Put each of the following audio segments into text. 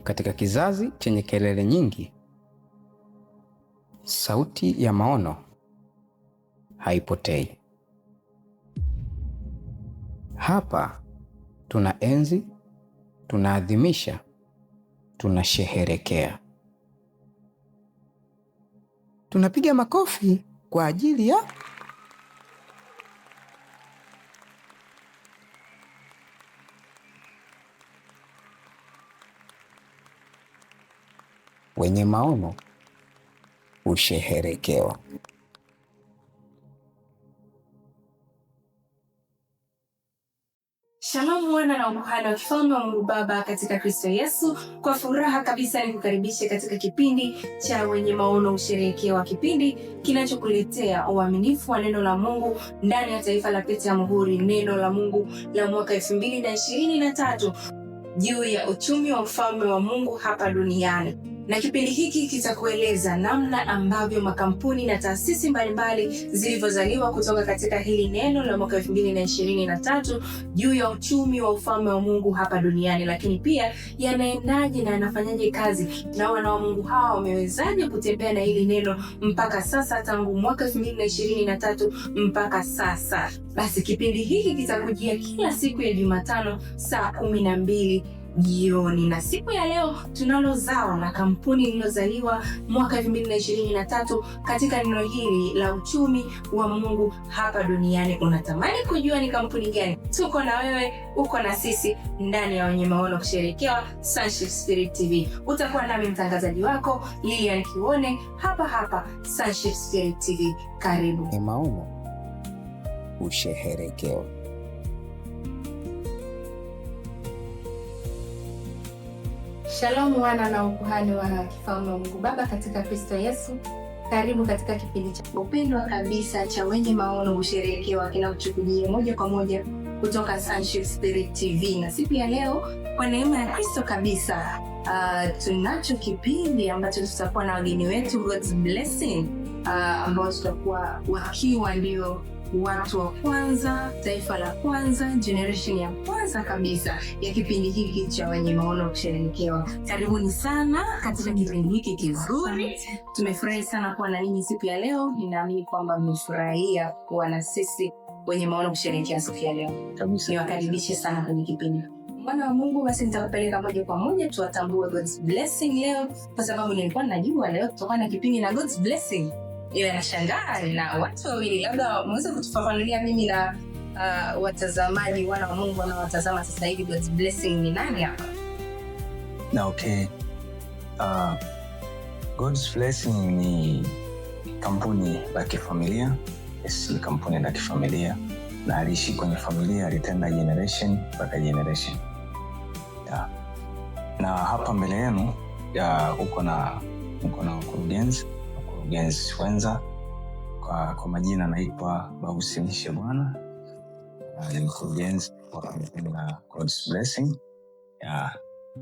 Katika kizazi chenye kelele nyingi, sauti ya maono haipotei. Hapa tunaenzi, tunaadhimisha, tunasherehekea. Tunapiga makofi kwa ajili ya wenye maono husheherekewa. Shalom wana na ukuhani wa kifalme wa Mungu Baba katika Kristo Yesu. Kwa furaha kabisa nikukaribishe katika kipindi cha wenye maono husherehekewa, kipindi kinachokuletea uaminifu wa neno la Mungu ndani ya taifa la Pete ya Muhuri, neno la Mungu la mwaka 2023 juu ya uchumi wa ufalme wa Mungu hapa duniani. Na kipindi hiki kitakueleza namna ambavyo makampuni na taasisi mbalimbali zilivyozaliwa kutoka katika hili neno la mwaka 2023 juu ya uchumi wa ufalme wa Mungu hapa duniani, lakini pia yanaendaje na yanafanyaje kazi, na wana wa Mungu hawa wamewezaje kutembea na hili neno mpaka sasa, tangu mwaka 2023 mpaka sasa. Basi kipindi hiki kitakujia kila siku ya Jumatano saa 12 jioni, na siku ya leo tunalo zao la kampuni lililozaliwa mwaka 2023 katika neno hili la uchumi wa Mungu hapa duniani. Unatamani kujua ni kampuni gani? Tuko na wewe, uko na sisi ndani ya wenye maono kusherehekewa Sonship Spirit TV. Utakuwa nami mtangazaji wako Lilian Kione hapa Sonship Spirit TV. Karibu. Wenye maono husheherekewa. Shalom wana na ukuhani wa kifalme wa Mungu Baba katika Kristo Yesu. Karibu katika kipindi cha upendwa kabisa cha wenye maono husherehekewa, kinachochukujia moja kwa moja kutoka Sonship Spirit TV. Na siku ya leo kwa neema ya Kristo kabisa, tunacho kipindi ambacho tutakuwa na wageni wetu God's Blessing, ambao tutakuwa wakiwa ndio watu wa kwanza, taifa la kwanza, generation ya kwanza kabisa ya kipindi hiki cha wenye maono kusherehekewa. Karibuni sana katika kipindi hiki kizuri. Tumefurahi sana kuwa na ninyi siku ya leo. Ninaamini kwamba mmefurahia kuwa na sisi wenye maono kusherehekea siku ya leo. Niwakaribishe sana kwenye kipindi. Bwana wa Mungu, basi nitakupeleka moja kwa moja tuwatambue God's Blessing leo, kwa sababu nilikuwa najua leo tutakuwa na kipindi na God's Blessing. Ile nashangaa na watu wawili, labda mweze kutufafanulia mimi na watazamaji wana wa Mungu wanaotazama sasa hivi, God's Blessing ni nani hapa? Na okay. God's Blessing ni kampuni la kifamilia. Yes, ni kampuni la kifamilia na aliishi kwenye familia, alitenda generation mpaka generation. Yeah. Na hapa mbele yenu uko na mkurugenzi wenza kwa majina anaitwa Bahusini Shebwana. Ni mkurugenzi wa kampuni la God's Blessing.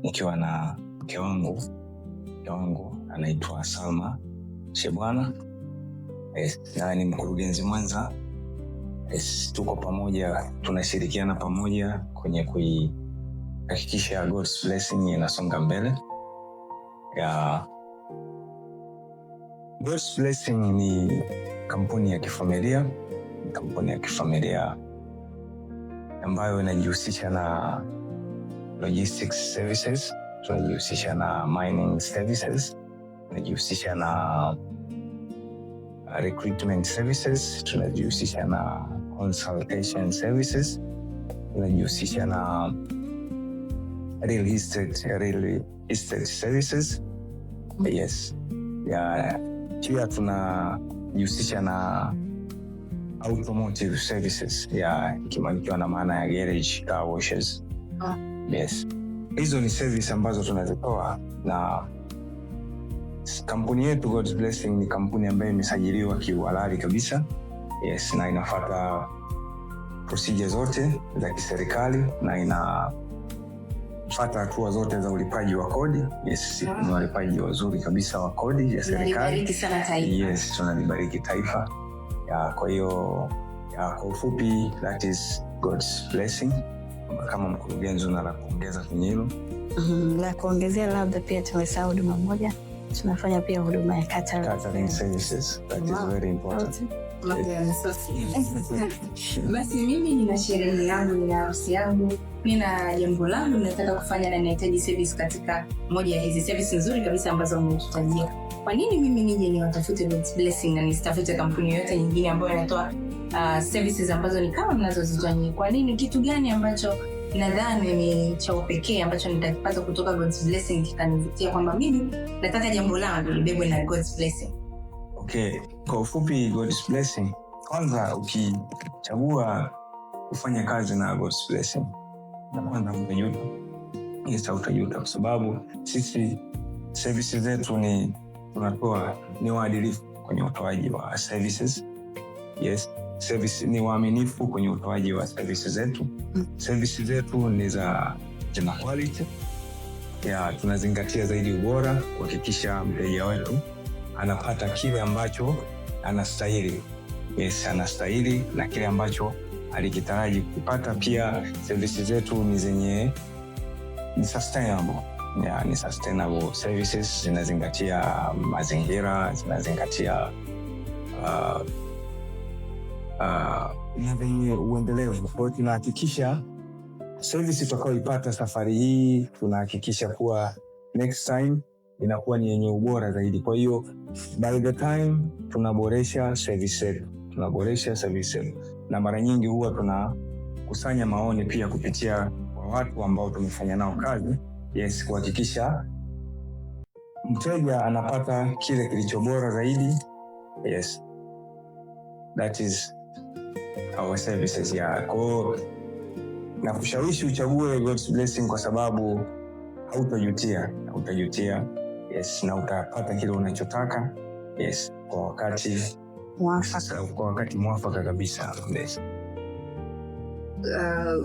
Nikiwa na mke wangu anaitwa Salma Shebwana. Na ni mkurugenzi mwenza. Tuko pamoja, tunashirikiana pamoja kwenye kuhakikisha God's Blessing inasonga mbele. God's Blessing ni kampuni ya kifamilia ambayo inajihusisha na logistics services, tunajihusisha na mining services, tunajihusisha na recruitment services, tunajihusisha na consultation services, tunajihusisha na real estate services. Yes. Pia tunajihusisha na automotive services, ikimaanisha na maana ya garage, car washes. Yes. Hizo ni service ambazo tunazitoa, na kampuni yetu God's Blessing ni kampuni ambayo imesajiliwa kiuhalali kabisa. Yes, na inafuata procedure zote za kiserikali na inafuata hatua zote za ulipaji wa kodi. Yes, ni walipaji wazuri kabisa wa kodi ya serikali. Yes, tunalibariki taifa. Kwa hiyo kwa ufupi, that is God's Blessing kama mkurugenzi una la kuongeza kwenye hilo? La kuongezea labda pia tumesahau huduma moja, tunafanya pia huduma ya catering services. That is very important. Basi mimi nina sherehe yangu, nina harusi yangu, nina jambo langu nataka kufanya na ninahitaji service katika moja ya hizi services nzuri kabisa ambazo umetutajia. Kwa nini mimi nije niwatafute God's Blessing na nisitafute kampuni yoyote nyingine ambayo inatoa services ambazo ni kama mnazozitoa nyinyi? Kwa nini? Kitu gani ambacho nadhani ni cha pekee ambacho nitakipata kutoka God's Blessing kikanivutia kwamba mimi nataka jambo langu libebwe na God's Blessing? Okay, kwa ufupi God's Blessing, kwanza ukichagua kufanya kazi na God's Blessing, na kwanza utajuta. Yes, utajuta kwa sababu sisi services zetu ni waadilifu kwenye utoaji wa services. Yes, service ni waaminifu kwenye utoaji wa services zetu. Services zetu ni za quality. Tunazingatia zaidi ubora, kuhakikisha mteja wetu anapata kile ambacho anastahili. Yes, anastahili na kile ambacho alikitaraji kupata. Pia services zetu ni sustainable. Ni sustainable services, zinazingatia mazingira, zinazingatia uendelevu. Kwa hiyo tunahakikisha service tutakayoipata safari hii, tunahakikisha kuwa next time inakuwa ni yenye ubora zaidi. Kwa hiyo by the time tunaboresha service yetu, na mara nyingi huwa tunakusanya maoni pia kupitia kwa watu ambao tumefanya nao kazi. Yes, kuhakikisha mteja anapata kile kilicho bora zaidi. Yes, that is our services. Kwa na kushawishi uchague God's Blessing kwa sababu hautajutia. Yes, na utapata kile unachotaka. Yes, kwa wakati mwafaka kabisa. Yes.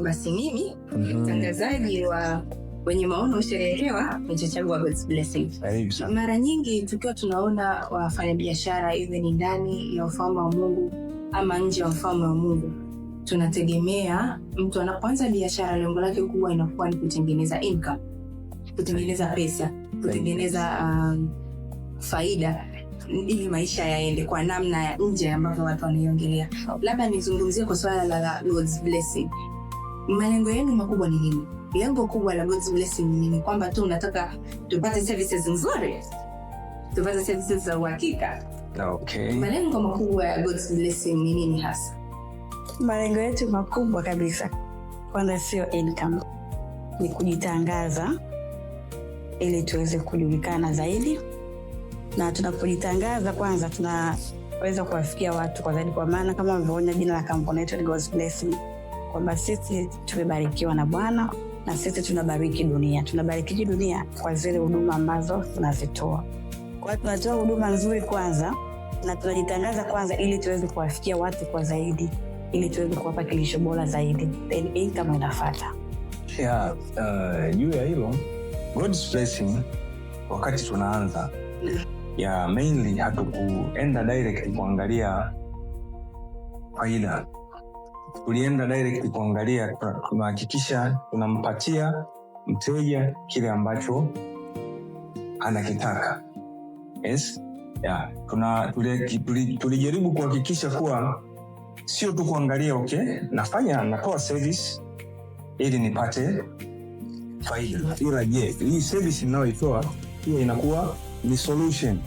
Basi mimi mtangazaji wa Wenye Maono Usherehekewa nitachagua God's Blessing. Mara nyingi tukiwa tunaona wafanyabiashara iwe ni ndani ya ufalme wa Mungu ama nje ya ufalme wa Mungu, tunategemea mtu anapoanza biashara lengo lake kubwa inakuwa ni kutengeneza income, kutengeneza pesa, kutengeneza faida ili maisha yaende kwa namna ya nje ambavyo watu wanaiongelea. Labda nizungumzie kwa swala la God's Blessing. Malengo yenu makubwa ni nini? Lengo kubwa la God's Blessing ni nini? Kwamba tu unataka tupate services nzuri, tupate services za uhakika? Okay. Malengo makubwa ya God's Blessing ni nini hasa? Malengo yetu makubwa kabisa, kwanza sio income, ni kujitangaza ili tuweze kujulikana zaidi. Na tunapojitangaza kwanza tunaweza kuwafikia watu kwa zaidi, kwa maana kama mlivyoona jina la kampuni yetu ni God's Blessing, kwamba sisi tumebarikiwa na Bwana na sisi tunabariki dunia. Tunabariki dunia kwa zile huduma ambazo tunazitoa. Kwa hiyo tunatoa huduma nzuri kwanza na tunajitangaza kwanza ili tuweze kuwafikia watu kwa zaidi, ili tuweze kuwapa kilisho bora zaidi, then income inafuata. Juu ya hilo God's Blessing, wakati tunaanza mainly hatukuenda direct kuangalia faida. Tulienda direct kuangalia, tunahakikisha tunampatia mteja kile ambacho anakitaka. Yes, tulijaribu kuhakikisha kuwa sio tu kuangalia natoa service ili nipate faida, ila hii service ninayoitoa pia inakuwa ni solution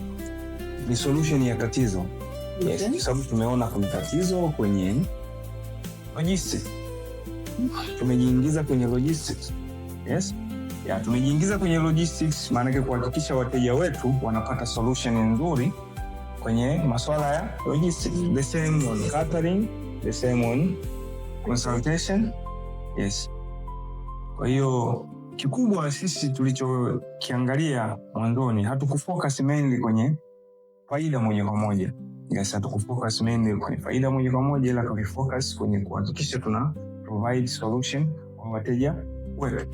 ya tatizo. Yes, kwa sababu tumeona kuna tatizo kwenye logistics. Tumejiingiza kwenye logistics. Yes, tumejiingiza kwenye logistics, maana yake kuhakikisha wateja wetu wanapata solution nzuri kwenye masuala ya logistics. The same on catering, the same on consultation. Yes. Kwa hiyo kikubwa sisi tulichokiangalia mwanzoni, hatukufocus mainly kwenye faida moja kwa moja. Yes, hatukufocus mainly kwenye faida moja kwa moja, ila tulifocus kwenye kuhakikisha tuna provide solution kwa wateja wetu.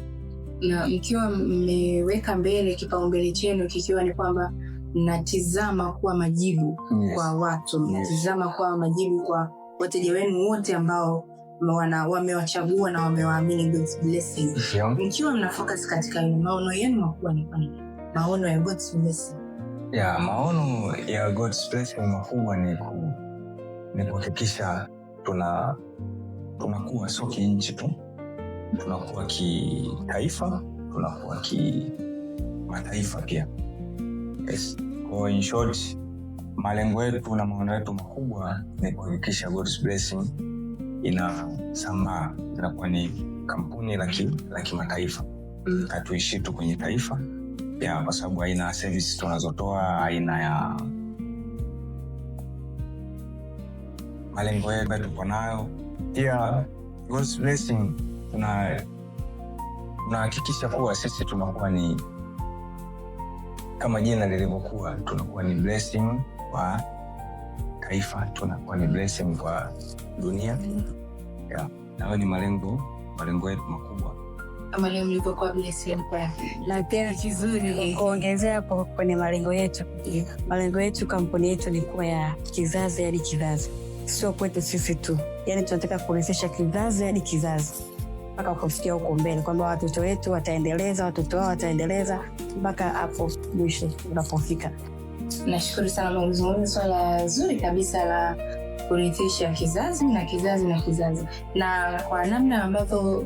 Na mkiwa mmeweka mbele kipaumbele chenu kikiwa ni kwamba mnatizama kuwa majibu kwa watu, mnatizama kuwa majibu kwa wateja wenu wote ambao wamewachagua na wamewaamini God's blessing. Mkiwa mna focus katika maono yenu makubwa ni nini? Maono ya God's blessing. Maono ya God's blessing makubwa ni kuhakikisha tunakuwa sio kinchi tu, tunakuwa kitaifa, tunakuwa kimataifa pia. Yes. Kwa in short, malengo yetu na maono yetu makubwa ni kuhakikisha God's blessing inasambaa, inakuwa ni kampuni la kimataifa. Hatuishi tu kwenye taifa kwa sababu aina ya service tunazotoa, aina ya malengo yetu tuko nayo. Pia God's blessing tunahakikisha kuwa sisi tunakuwa ni kama jina lilivyokuwa, tunakuwa ni blessing kwa taifa, tunakuwa ni blessing kwa dunia. Na hayo ni malengo yetu makubwa. Kama leo mlivyokuwa blessing kwa na tena kizuri kuongezea hapo kwenye malengo yetu. Malengo yetu, kampuni yetu ni kuwa ya kizazi hadi kizazi. Sio kwetu sisi tu. Yaani tunataka kurithisha kizazi hadi kizazi mpaka kufikia huko mbele, kwamba watoto wetu wataendeleza, watoto wao wataendeleza mpaka hapo mwisho unapofika. Nashukuru sana kwa kuzungumza swala zuri kabisa la kurithisha kizazi na kizazi na kizazi. Na kwa namna ambavyo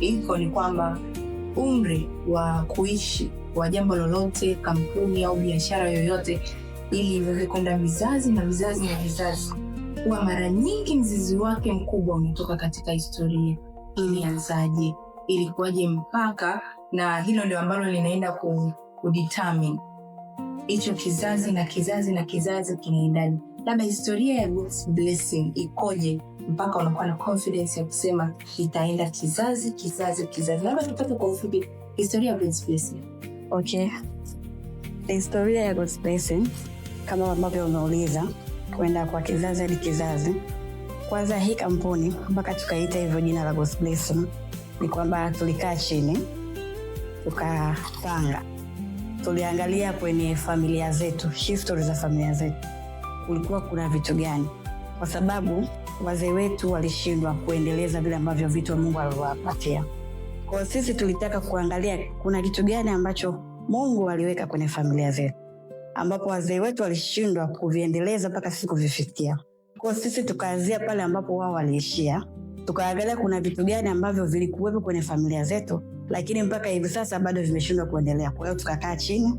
iko ni kwamba umri wa kuishi wa jambo lolote, kampuni au biashara yoyote, ili iweze kwenda vizazi na vizazi na vizazi, kwa mara nyingi mzizi wake mkubwa unatoka katika historia. Ilianzaje, ilikuwaje mpaka, na hilo ndio ambalo linaenda kudetermine hicho kizazi na kizazi na kizazi kinaendaje. Labda historia ya God's blessing ikoje mpaka unakuwa na confidence ya kusema itaenda kizazi. Labda tupate kwa ufupi historia ya God's blessing. Okay. Historia ya God's blessing kama ambavyo umeuliza, kwenda kwa kizazi hadi kizazi. Kwanza hii kampuni mpaka tukaita hivyo jina la God's blessing ni kwamba tulikaa chini tukapanga, tuliangalia kwenye familia zetu, history za familia zetu, kulikuwa kuna vitu gani, kwa sababu wazee wetu walishindwa kuendeleza vile ambavyo vitu Mungu aliwapatia. Kwa sisi tulitaka kuangalia kuna kitu gani ambacho Mungu aliweka kwenye familia zetu, ambapo wazee wetu walishindwa kuviendeleza mpaka sisi kuvifikia. Kwa sisi tukaanzia pale ambapo wao waliishia, tukaangalia kuna vitu gani ambavyo vilikuwepo kwenye familia zetu lakini mpaka hivi sasa bado vimeshindwa kuendelea. Kwa hiyo tukakaa chini,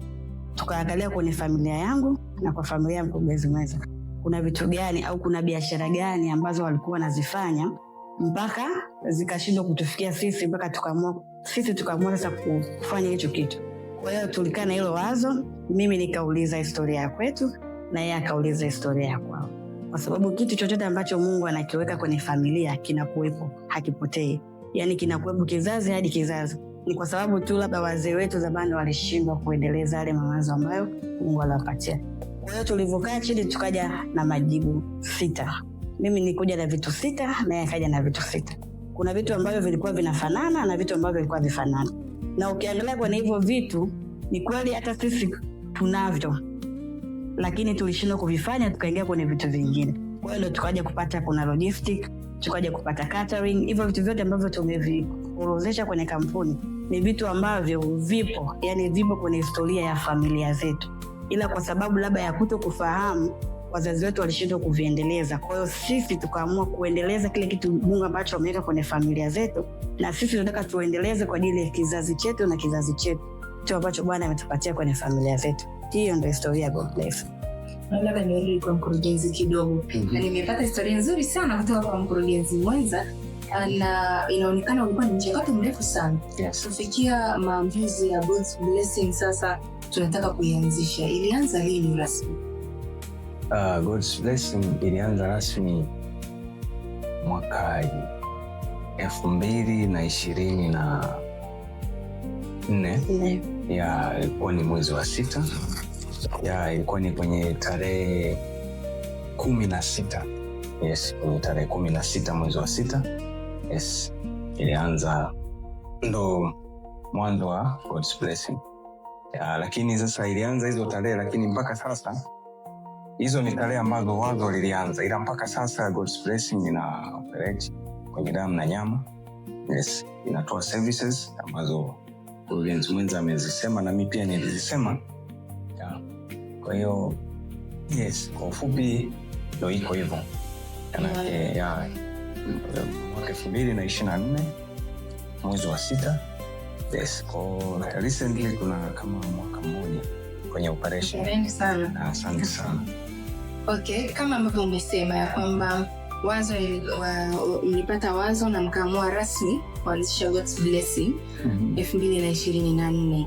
tukaangalia kwenye familia yangu na kwa familia ya mkurugenzi mwenza, kuna vitu gani au kuna biashara gani ambazo walikuwa wanazifanya mpaka zikashindwa kutufikia sisi, mpaka tukaamua sasa kufanya hicho kitu. Kwa hiyo tulikaa na hilo wazo, mimi nikauliza historia ya kwetu na yeye akauliza historia ya kwao. Kwa sababu kitu chochote ambacho Mungu anakiweka kwenye familia kinakuwepo, hakipotei. Yaani kinakuwepo kizazi hadi kizazi. Ni kwa sababu tu labda wazee wetu zamani walishindwa kuendeleza yale mawazo ambayo Mungu aliwapatia. Kwa hiyo tulivyokaa chini tukaja na majibu 6. Mimi nilikuja na vitu 6 na yeye akaja na vitu 6. Kuna vitu ambavyo vilikuwa vinafanana na vitu ambavyo vilikuwa vifanana. Na ukiangalia kwenye hivyo vitu, ni kweli hata sisi tunavyo, lakini tulishindwa kuvifanya, tukaingia kwenye vitu vingine. Kwa hiyo tukaja kupata kuna logistic, tukaja kupata catering. Hivyo vitu vyote ambavyo tumeviorozesha kwenye kampuni ni vitu ambavyo vipo, yani vipo kwenye historia ya familia zetu. Ila kwa sababu labda ya kutokufahamu, wazazi wetu walishindwa kuviendeleza. Kwa hiyo sisi tukaamua kuendeleza kile kitu Mungu ambacho ameweka kwenye familia zetu, na sisi tunataka tuendeleze kwa ajili ya kizazi chetu na kizazi chetu, kitu ambacho Bwana ametupatia kwenye familia zetu. Hiyo ndio historia ya God Bless. Labda nirudi kwa mkurugenzi kidogo. Na nimepata historia nzuri sana kutoka kwa mkurugenzi mwenza, na inaonekana ulikuwa ni mchakato mrefu sana. Yes. Kufikia maamuzi ya God's Blessing sasa tunataka kuianzisha. Ilianza lini rasmi? God's Blessing ilianza rasmi mwaka 2024. Ilikuwa ni mwezi wa 6. Ilikuwa ni kwenye tarehe 16. Yes, kwenye tarehe 16 mwezi wa 6. Yes, ilianza, ndo mwanzo wa God's Blessing. Lakini sasa ilianza hizo tarehe, lakini mpaka sasa hizo ni tarehe ambazo wazo lilianza, ila mpaka sasa God's Blessing ina operate kwenye damu na nyama. Yes, inatoa services ambazo mkurugenzi mwenza amezisema na mimi pia nilizisema. Yeah. Kwa hiyo yes, kwa ufupi ndio iko hivyo. Mwaka 2024 mwezi wa 6. Yes, kwa recently kuna kama mwaka mmoja kwenye operation. Asante sana. Asante sana. Okay, kama ambavyo umesema ya kwamba mlipata wazo na mkaamua rasmi kuanzisha God's Blessing 2024.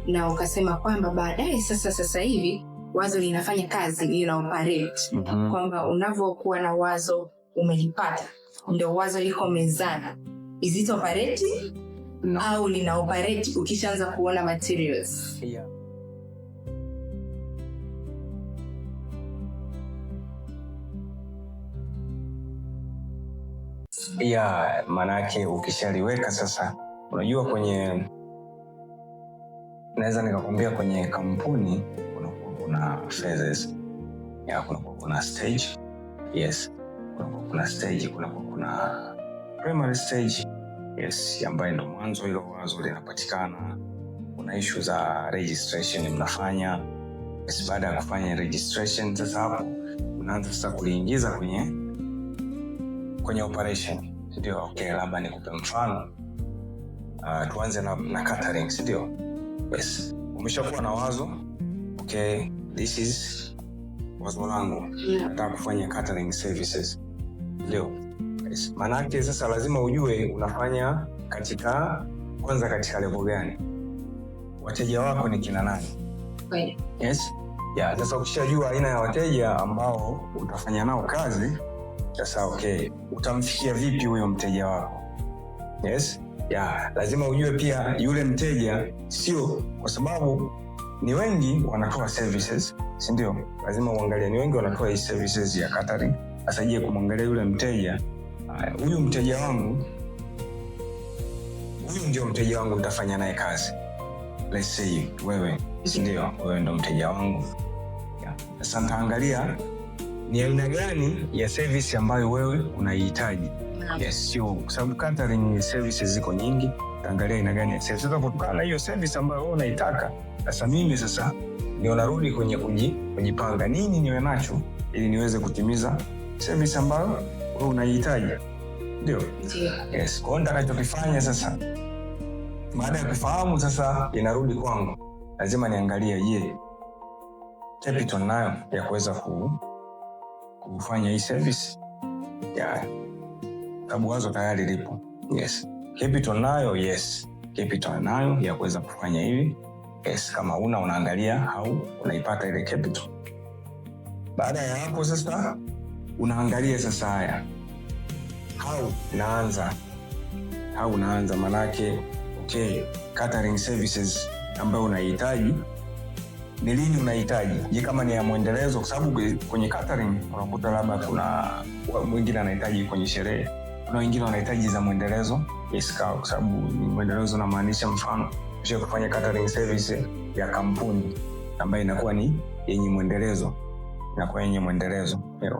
Na ukasema kwamba baadaye sasa hivi wazo linafanya kazi, lina operate. Kwamba unavyokuwa na wazo umelipata, ndio wazo liko mezani. Is it operating? No. Au lina operate ukishaanza kuona materials? Yeah. Yeah, manake ukishaliweka sasa, unajua naweza nikakwambia kwenye kampuni kuna phases. Yeah, kuna stage. Yes, kuna stage, kuna primary stage. Yes, ambayo ndo mwanzo hilo wazo linapatikana. Kuna issue za registration mnafanya. Yes, baada ya kufanya registration sasa hapo unaanza sasa kuliingiza kwenye operation. Ndio, okay, labda nikupe mfano. Tuanze na catering, ndio. Yes, umeshakuwa na wazo. Okay, this is wazo langu. Nataka kufanya catering services. Ndio. Yes, manake sasa lazima ujue unafanya kwanza katika level gani. Wateja wako ni kina nani? Yes. Yeah, sasa ukishajua aina ya wateja ambao utafanya nao kazi, sasa okay, utamfikia vipi huyo mteja wako? Yes. Yeah, lazima ujue pia yule mteja, sio kwa sababu ni wengi wanatoa services, si ndio? Lazima uangalie ni wengi wanatoa hii services ya catering. Sasa je, kumwangalia yule mteja, huyu mteja wangu, huyu ndio mteja wangu nitafanya naye kazi. Let's say wewe, si ndio? Wewe ndio mteja wangu. Yeah. Sasa nitaangalia ni aina gani ya service ambayo wewe unaihitaji. Yes, sio kwa sababu catering services ziko nyingi. Taangalia aina gani ya service. Sasa kutokana na hiyo service ambayo wewe unaitaka, sasa mimi ndio narudi kwenye kujipanga nini niwe nacho ili niweze kutimiza service ambayo wewe unaihitaji. Ndio. Yes, kwa hiyo nitakachokifanya sasa, baada ya kufahamu sasa inarudi kwangu. Lazima niangalie je, capital nayo ya kuweza kufanya hii service. Yeah. Sababu wazo tayari lipo. Yes. Capital nayo, yes. Capital nayo ya kuweza kufanya hivi. Yes, kama unaangalia au unaipata ile capital. Baada ya hapo sasa unaangalia sasa haya. Unaanza manake okay, catering services ambayo unahitaji ni lini unahitaji? Je, kama ni ya muendelezo, kwa sababu kwenye catering unakuta labda kuna mwingine anahitaji kwenye sherehe, kuna wengine wanahitaji za muendelezo. Yes, kwa sababu muendelezo unamaanisha mfano kisha kufanya catering service ya kampuni ambayo inakuwa ni yenye muendelezo.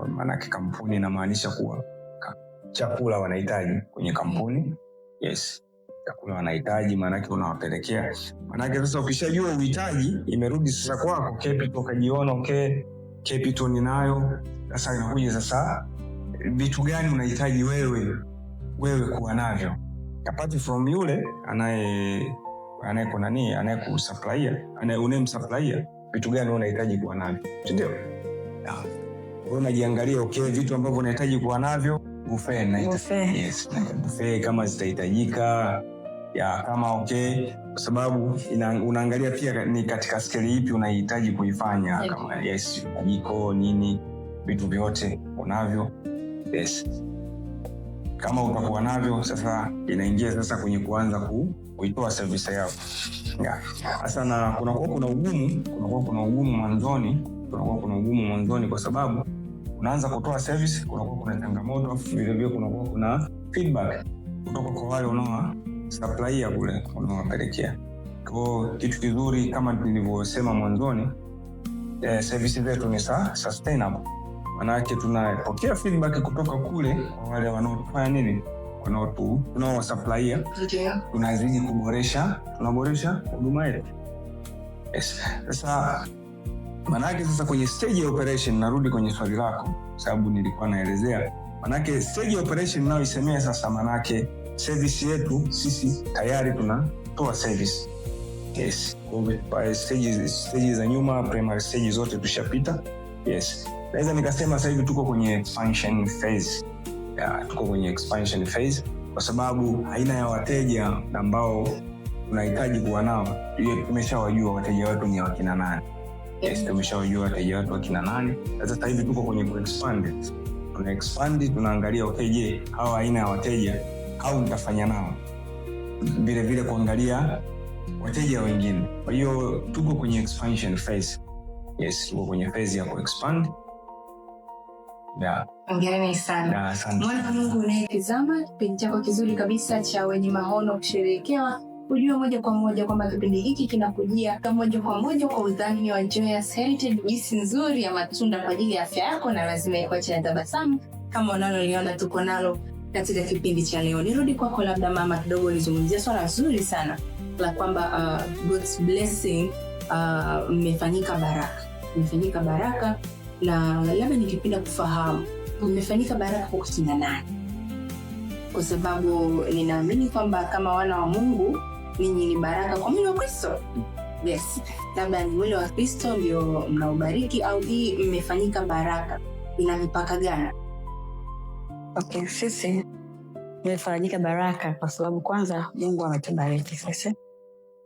Maana kampuni inamaanisha kuwa chakula wanahitaji kwenye kampuni. Yes, chakula wanahitaji, maana unawapelekea. Maana sasa ukishajua uhitaji, imerudi sasa kwako capital, kajiona okay, capital ninayo. Sasa inakuja sasa vitu gani unahitaji wewe kuwa navyo apart from yule unayemsupply, vitu gani unahitaji kuwa navyo, ndio? Wewe unajiangalia okay, vitu ambavyo unahitaji kuwa navyo. Buffet. Yes, buffet kama zitahitajika. Ya kama okay, kwa sababu unaangalia pia ni katika scale ipi unahitaji kuifanya. Kama yes, jiko nini, vitu vyote unavyo. Yes, kama utakuwa navyo sasa inaingia sasa kwenye kuanza kuitoa service yako. Sasa na kunakuwa kuna ugumu mwanzoni kwa sababu unaanza kutoa service, kunakuwa kuna changamoto, vile vile kunakuwa kuna feedback kutoka kwa wale supplier kule unawapelekea. Kwa kitu kizuri kama nilivyosema mwanzoni, service zetu ni sustainable. Maana yake tunapokea feedback kutoka kule kwa wale wanaofanya nini, tunaowasupplier, tunazidi tunaboresha huduma ile. Yes. Sasa manake sasa kwenye stage ya operation, narudi kwenye swali lako sababu nilikuwa naelezea. Manake stage ya operation ninayoisemea sasa, manake service yetu sisi tayari tunatoa service. Yes. Kwa stages za nyuma, primary stage zote tushapita. Yes. Naweza nikasema sasa hivi tuko kwenye expansion phase. Tuko kwenye expansion phase kwa sababu aina ya wateja ambao tunahitaji kuwa nao tumeshawajua wateja wetu ni wakina nani. Yes, tumeshawajua wateja wetu wakina nani. Sasa hivi tuko kwenye expand. Tuna expand, tunaangalia je, hawa aina ya wateja au nitafanya nao vile vile kuangalia wateja wengine. Kwa hiyo tuko kwenye expansion phase. Yes, tuko kwenye phase ya kuexpand. Hongereni sana. Mwana Mungu unayetazama kipindi chako kizuri kabisa cha Wenye Maono kusherehekewa, ujue moja kwa moja kwamba kipindi hiki kinakujia moja kwa moja kwa udhamini wa Joyous Heritage, juisi nzuri ya matunda kwa ajili ya afya yako na lazima ikuache na tabasamu kama unaloliona tuko nalo katika kipindi cha leo. Nirudi kwako labda mama kidogo, nizungumzia swala zuri sana la kwamba God's blessing mmefanyika baraka na labda nikipenda kufahamu mmefanyika baraka kwa kina nani? Kwa sababu ninaamini kwamba kama wana wa Mungu ninyi ni baraka kwa mwili wa Kristo. Yes. Labda ni mwili wa Kristo ndio mnaubariki au hii mmefanyika baraka ina mipaka gani? Okay, sisi mmefanyika baraka kwa sababu kwanza Mungu ametubariki sisi.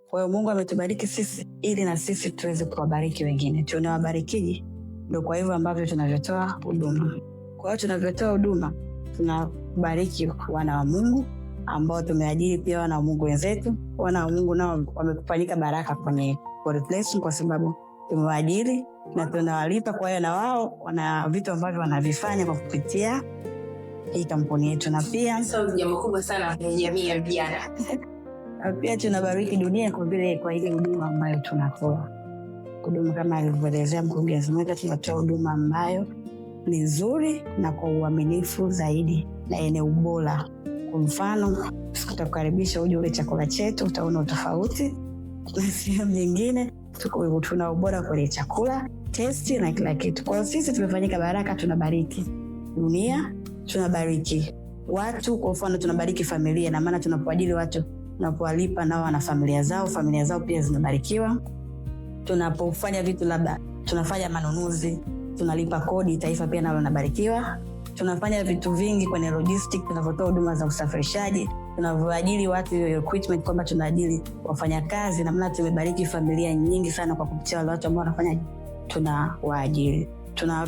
Kwa hiyo Mungu ametubariki sisi ili na sisi tuweze kuwabariki wengine. Tunawabarikiji ndio kwa hivyo ambavyo tunavyotoa huduma. Kwa hiyo tunavyotoa huduma tunabariki wana wa Mungu ambao tumeajiri pia wana wa Mungu wenzetu. Wana wa Mungu nao wamefanyika baraka kwenye replacement kwa sababu tumewaajiri na tunawalipa. Kwa hiyo na wao wana vitu ambavyo wanavifanya kwa kupitia hii kampuni yetu, na pia jambo kubwa sana kwenye jamii ya vijana. Pia tunabariki dunia kwa vile kwa ile huduma ambayo tunatoa. Huduma kama alivyoelezea mkurugenzi wetu, tunatoa huduma ambayo ni nzuri na kwa uaminifu zaidi na yenye ubora. Kwa mfano, tutakukaribisha uje ule chakula chetu, utaona utofauti na sehemu nyingine. Tuna ubora kwenye chakula, testi na kila kitu. Kwa sisi tumefanyika baraka, tunabariki dunia, tunabariki watu. Kwa mfano, tunabariki familia, na maana tunapoajiri watu, tunapowalipa nao wana familia zao pia zinabarikiwa. Tunapofanya vitu labda tunafanya manunuzi, tunalipa kodi, taifa pia nalo linabarikiwa. Tunafanya vitu vingi kwenye logistics, tunavotoa huduma za usafirishaji, tunavoajiri watu equipment, kwamba tunaajiri wafanyakazi, na maana tumebariki familia nyingi sana kwa kupitia wale watu ambao wanafanya tunawaajiri.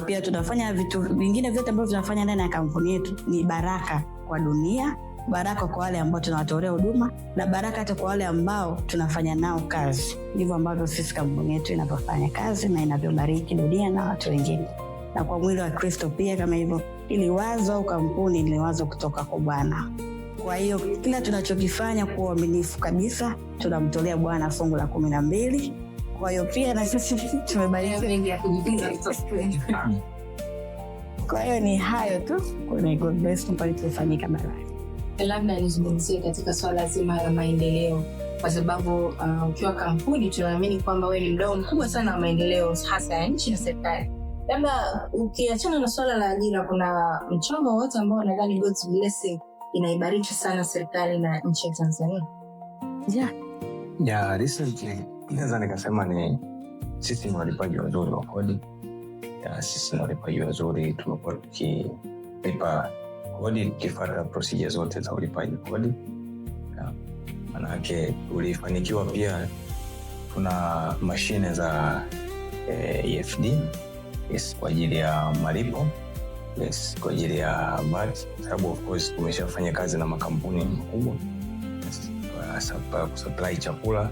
Pia tunafanya vitu vingine vyote ambavyo tunafanya ndani ya kampuni yetu ni baraka kwa dunia, baraka kwa wale ambao tunawatolea huduma, na baraka hata kwa wale ambao tunafanya nao kazi. Ndivyo ambavyo sisi kampuni yetu inapofanya kazi na inavyobariki dunia na watu wengine. Na kwa mwili wa Kristo pia kama hivyo, ili wazo au kampuni ni wazo kutoka kwa Bwana. Kwa hiyo kila tunachokifanya kwa uaminifu kabisa, tunamtolea Bwana fungu la 12. Kwa hiyo pia na sisi tumebariki mengi ya kujifunza. Kwa hiyo ni hayo tu kwa God bless mpaka tufanyike baraka. Labda nizungumzie katika swala zima la maendeleo, kwa sababu ukiwa kampuni tunaamini kwamba wewe ni mdau mkubwa sana wa maendeleo hasa ya nchi na serikali. Labda ukiachana na swala la ajira, kuna mchango wote ambao nadhani God's blessing inaibariki sana serikali na nchi ya Tanzania? Recently naweza nikasema ni sisi ni walipaji wazuri wa kodi. Sisi ni walipaji wazuri, tumekuwa tukilipa kodi tukifuata procedure zote za ulipaji kodi. Manake tulifanikiwa pia, tuna mashine za EFD, yes, kwa ajili ya malipo, yes, kwa ajili ya VAT, sababu of course tumeshafanya kazi na makampuni makubwa, yes, kusupply chakula,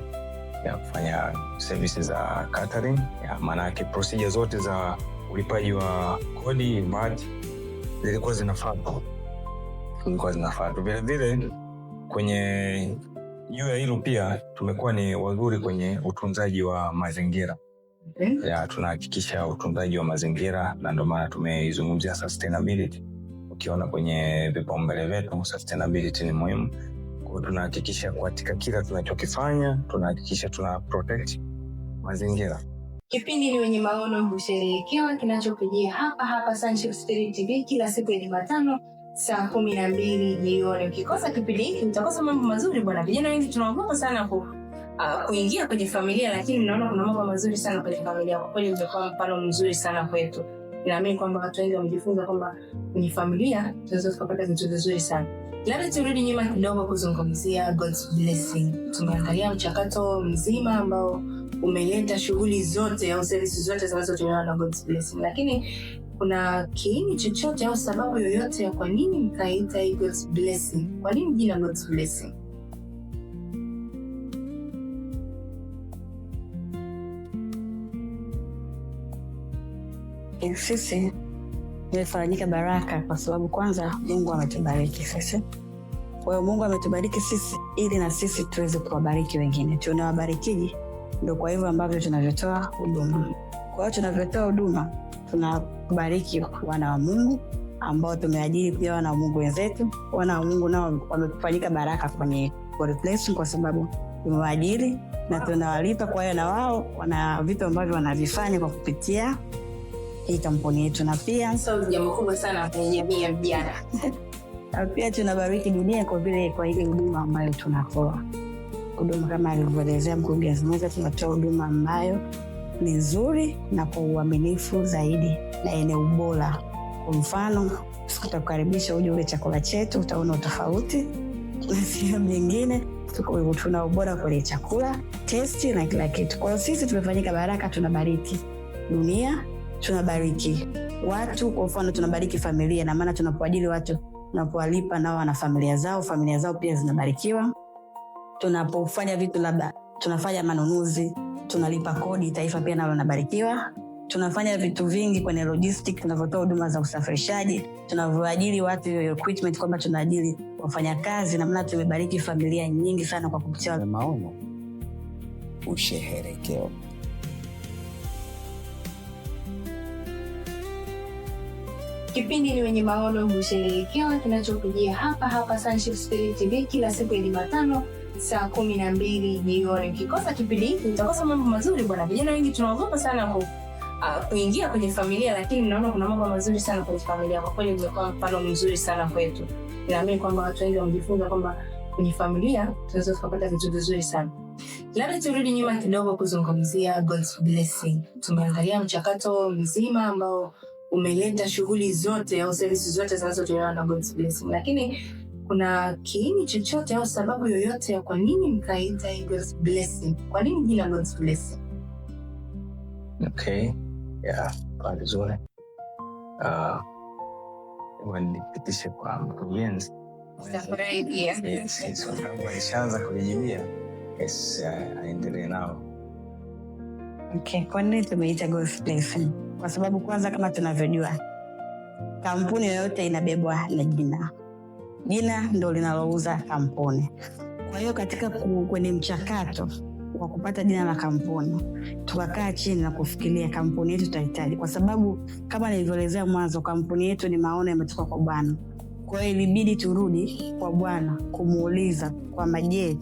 ya kufanya services za catering, ya manake procedure zote za ulipaji wa kodi, VAT zilikuwa zinafuata. Vile vile kwenye juu ya hilo pia tumekuwa ni wazuri kwenye utunzaji wa mazingira. Tunahakikisha utunzaji wa mazingira, na ndio maana tumeizungumzia sustainability. ukiona kwenye vipaumbele vyetu sustainability ni muhimu. Kwa tunahakikisha katika kila tunachokifanya tunahakikisha tuna protect mazingira. Kipindi ni Wenye Maono husherehekewa kinachokujia hapa Sunship Spirit TV kila siku ya Jumatano saa 12 jioni. Ukikosa kipindi hiki utakosa mambo mazuri bwana. Vijana wengi tunaogopa sana kuingia kwenye familia, lakini naona kuna mambo mazuri sana kwenye familia. Kwa kweli umekuwa mfano mzuri sana kwetu. Naamini kwamba watu wengi wamejifunza kwamba kwenye familia tunaweza kupata vitu vizuri sana. Labda turudi nyuma kidogo kuzungumzia God's Blessing. Tumeangalia mchakato mzima ambao umeleta shughuli zote au services zote zinazotolewa na God's Blessing. Lakini kuna kiini chochote au sababu yoyote ya kwa nini mkaita hii God's Blessing? Kwa nini jina God's Blessing? Sisi tumefanyika baraka kwa sababu kwanza Mungu ametubariki sisi. Kwa hiyo Mungu ametubariki sisi ili na sisi tuweze kuwabariki wengine. Tunawabarikiji ndio kwa hivyo ambavyo tunavyotoa huduma. Kwa hiyo tunavyotoa huduma tunabariki wana wa Mungu ambao tumeajiri pia wana wa Mungu wenzetu. Wana wa Mungu nao wamefanyika baraka kwenye Blessing kwa sababu tumewaajiri na tunawalipa. Kwa hiyo na wao wana vitu ambavyo wanavifanya kwa kupitia hii kampuni yetu, na pia jambo kubwa sana kwenye jamii ya vijana. Na pia tunabariki dunia kwa vile kwa ile huduma ambayo tunatoa. Huduma kama alivyoelezea mkurugenzi mmoja, tunatoa huduma ambayo ni nzuri na kwa uaminifu zaidi na yenye ubora. Kwa mfano, tutakukaribisha uje ule chakula chetu, utaona tofauti na sehemu nyingine. Tuna ubora kwenye chakula, testi na kila kitu. Kwa sisi tumefanyika baraka, tunabariki dunia, tunabariki watu. Kwa mfano tunabariki familia, na maana tunapoajiri watu, tunapowalipa nao wana familia zao pia zinabarikiwa. Tunapofanya vitu labda tunafanya manunuzi, tunalipa kodi, taifa pia nalo linabarikiwa. Tunafanya vitu vingi kwenye logistic, tunavotoa huduma za usafirishaji, tunavoajiri watu equipment, kwamba tunaajiri wafanyakazi, na maana tumebariki familia nyingi sana kwa kupitia Maono usheherekeo. Kipindi ni Wenye Maono husherehekewa kinachokujia hapa Sunship Spirit TV kila siku ya Jumatano saa 12 jioni. Ukikosa kipindi hiki utakosa mambo mazuri bwana. Vijana wengi tunaogopa sana kuingia kwenye familia, lakini naona kuna mambo mazuri sana kwenye familia. Kwa kweli umekuwa mfano mzuri sana kwetu. Naamini kwamba watu wengi wamejifunza kwamba kwenye familia tunaweza kupata vitu vizuri sana. Labda turudi nyuma kidogo kuzungumzia God's Blessing. Tumeangalia mchakato mzima ambao umeleta shughuli zote au services zote zinazotolewa na God's Blessing. Lakini kuna kiini chochote au sababu yoyote ya kwa nini mkaita hii God's Blessing? Kwa nini jina God's Blessing? Okay. Yeah, vizuri. Wanipitishe kwa mkurugenzi. Yes, walishaanza kulijibia. Yes, aendelee nao. Okay, kwa nini tumeita God's Blessing? Kwa sababu kwanza, kama tunavyojua, kampuni yoyote inabebwa na jina. Jina ndio linalouza kampuni. Kwa hiyo katika kwenye mchakato wa kupata jina la kampuni, tukakaa chini na kufikiria kampuni yetu tutahitaji, kwa sababu kama nilivyoelezea mwanzo, kampuni yetu ni maono yametoka kwa Bwana. Kwa hiyo ilibidi turudi kwa Bwana kumuuliza kwamba je,